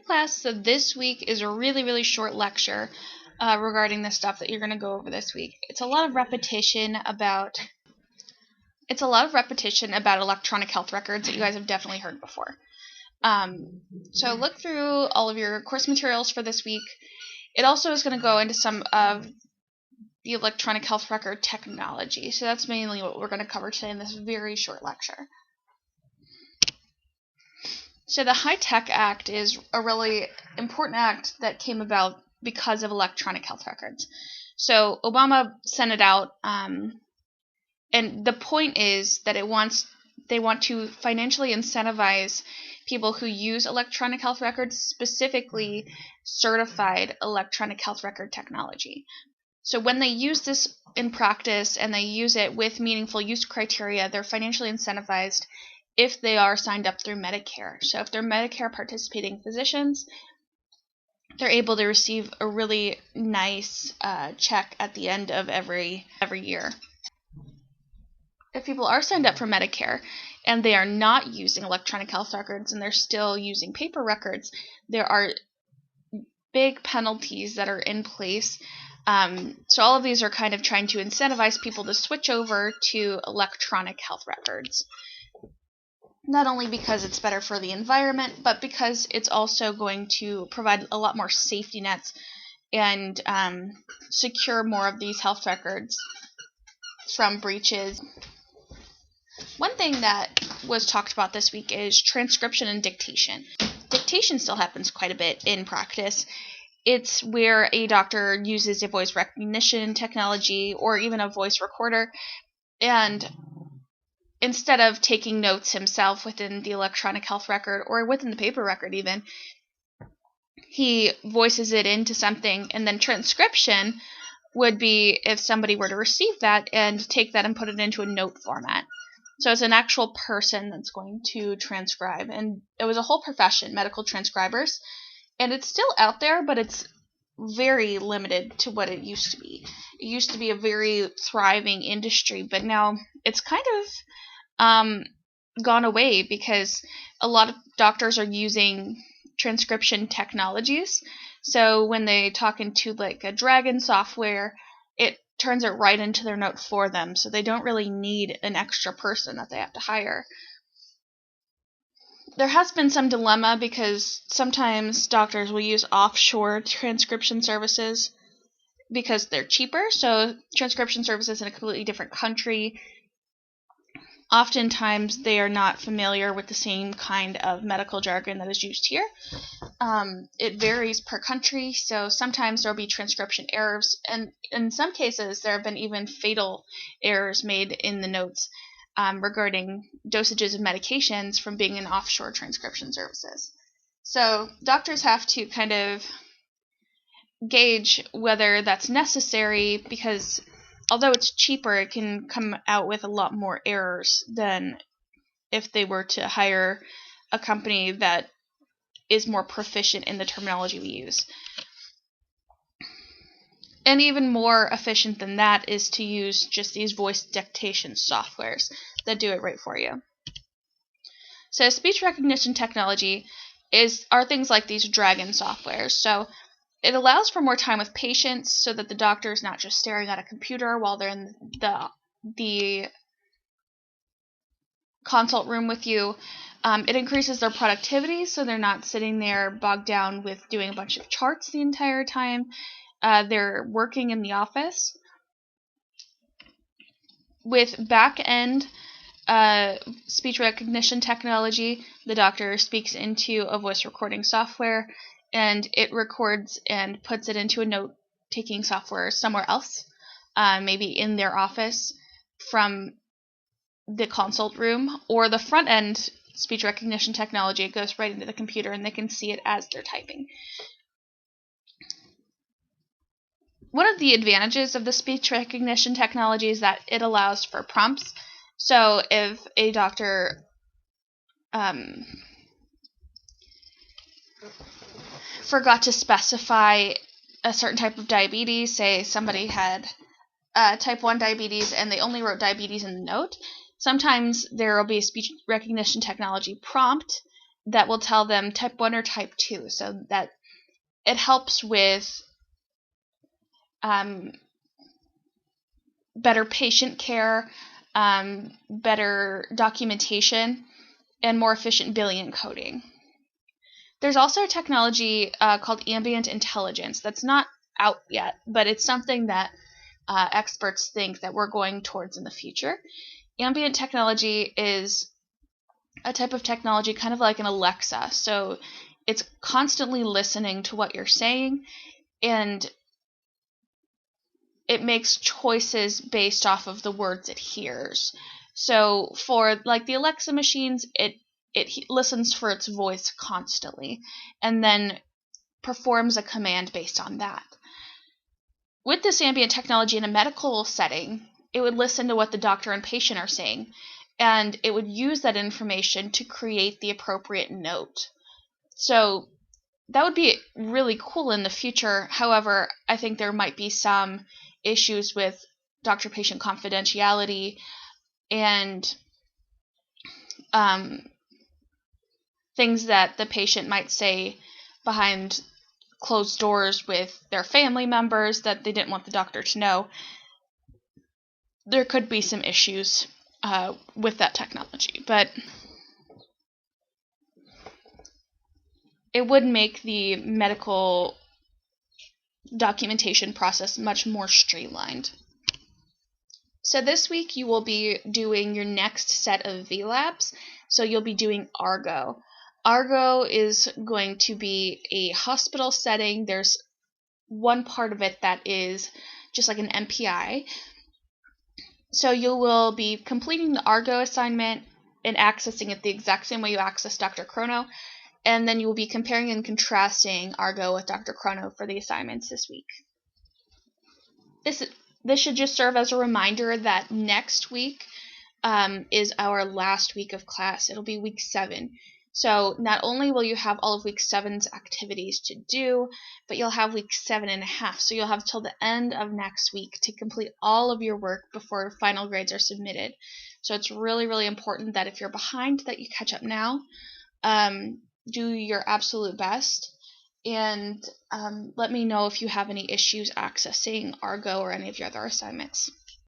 class, so this week is a really, really short lecture regarding the stuff that you're going to go over this week. It's a lot of repetition about electronic health records that you guys have definitely heard before. So look through all of your course materials for this week. It also is going to go into some of the electronic health record technology. So that's mainly what we're going to cover today in this very short lecture. So the HITECH Act is a really important act that came about because of electronic health records. So Obama sent it out, and the point is that they want to financially incentivize people who use electronic health records, specifically certified electronic health record technology. So when they use this in practice and they use it with meaningful use criteria, they're financially incentivized if they are signed up through Medicare. So if they're Medicare participating physicians, they're able to receive a really nice check at the end of every year. If people are signed up for Medicare and they are not using electronic health records and they're still using paper records, there are big penalties that are in place. So all of these are kind of trying to incentivize people to switch over to electronic health records. Not only because it's better for the environment, but because it's also going to provide a lot more safety nets and secure more of these health records from breaches. One thing that was talked about this week is transcription and dictation. Dictation still happens quite a bit in practice. It's where a doctor uses a voice recognition technology or even a voice recorder, and instead of taking notes himself within the electronic health record or within the paper record even, he voices it into something, and then transcription would be if somebody were to receive that and take that and put it into a note format. So it's an actual person that's going to transcribe, and it was a whole profession, medical transcribers, and it's still out there, but it's very limited to what it used to be. It used to be a very thriving industry, but now it's kind of gone away because a lot of doctors are using transcription technologies. So when they talk into like a Dragon software, it turns it right into their note for them, so they don't really need an extra person that they have to hire. There has been some dilemma because sometimes doctors will use offshore transcription services because they're cheaper. So transcription services in a completely different country, oftentimes they are not familiar with the same kind of medical jargon that is used here. It varies per country, so sometimes there will be transcription errors, and in some cases there have been even fatal errors made in the notes regarding dosages of medications from being in offshore transcription services. So doctors have to kind of gauge whether that's necessary, because although it's cheaper, it can come out with a lot more errors than if they were to hire a company that is more proficient in the terminology we use. And even more efficient than that is to use just these voice dictation softwares that do it right for you. So speech recognition technology are things like these Dragon softwares. So it allows for more time with patients so that the doctor is not just staring at a computer while they're in the consult room with you. It increases their productivity so they're not sitting there bogged down with doing a bunch of charts the entire time. They're working in the office. With back-end speech recognition technology, the doctor speaks into a voice recording software, and it records and puts it into a note-taking software somewhere else, maybe in their office from the consult room, or the front-end speech recognition technology. It goes right into the computer, and they can see it as they're typing. One of the advantages of the speech recognition technology is that it allows for prompts. So if a doctor forgot to specify a certain type of diabetes, say somebody had type 1 diabetes and they only wrote diabetes in the note, sometimes there will be a speech recognition technology prompt that will tell them type 1 or type 2, so that it helps with better patient care, better documentation, and more efficient billing and coding. There's also a technology called ambient intelligence that's not out yet, but it's something that experts think that we're going towards in the future. Ambient technology is a type of technology kind of like an Alexa. So it's constantly listening to what you're saying, and it makes choices based off of the words it hears. So for like the Alexa machines, it listens for its voice constantly and then performs a command based on that. With this ambient technology in a medical setting, it would listen to what the doctor and patient are saying, and it would use that information to create the appropriate note. So that would be really cool in the future. However, I think there might be some issues with doctor-patient confidentiality and things that the patient might say behind closed doors with their family members that they didn't want the doctor to know. There could be some issues with that technology, but it would make the medical documentation process much more streamlined. So this week you will be doing your next set of VLabs. So you'll be doing Argo. Argo is going to be a hospital setting. There's one part of it that is just like an MPI. So you will be completing the Argo assignment and accessing it the exact same way you access Dr. Chrono. And then you will be comparing and contrasting Argo with Dr. Chrono for the assignments this week. This should just serve as a reminder that next week is our last week of class. It'll be week 7. So not only will you have all of week 7's activities to do, but you'll have week 7.5. So you'll have till the end of next week to complete all of your work before final grades are submitted. So it's really, really important that if you're behind, that you catch up now. Do your absolute best, and let me know if you have any issues accessing Argo or any of your other assignments.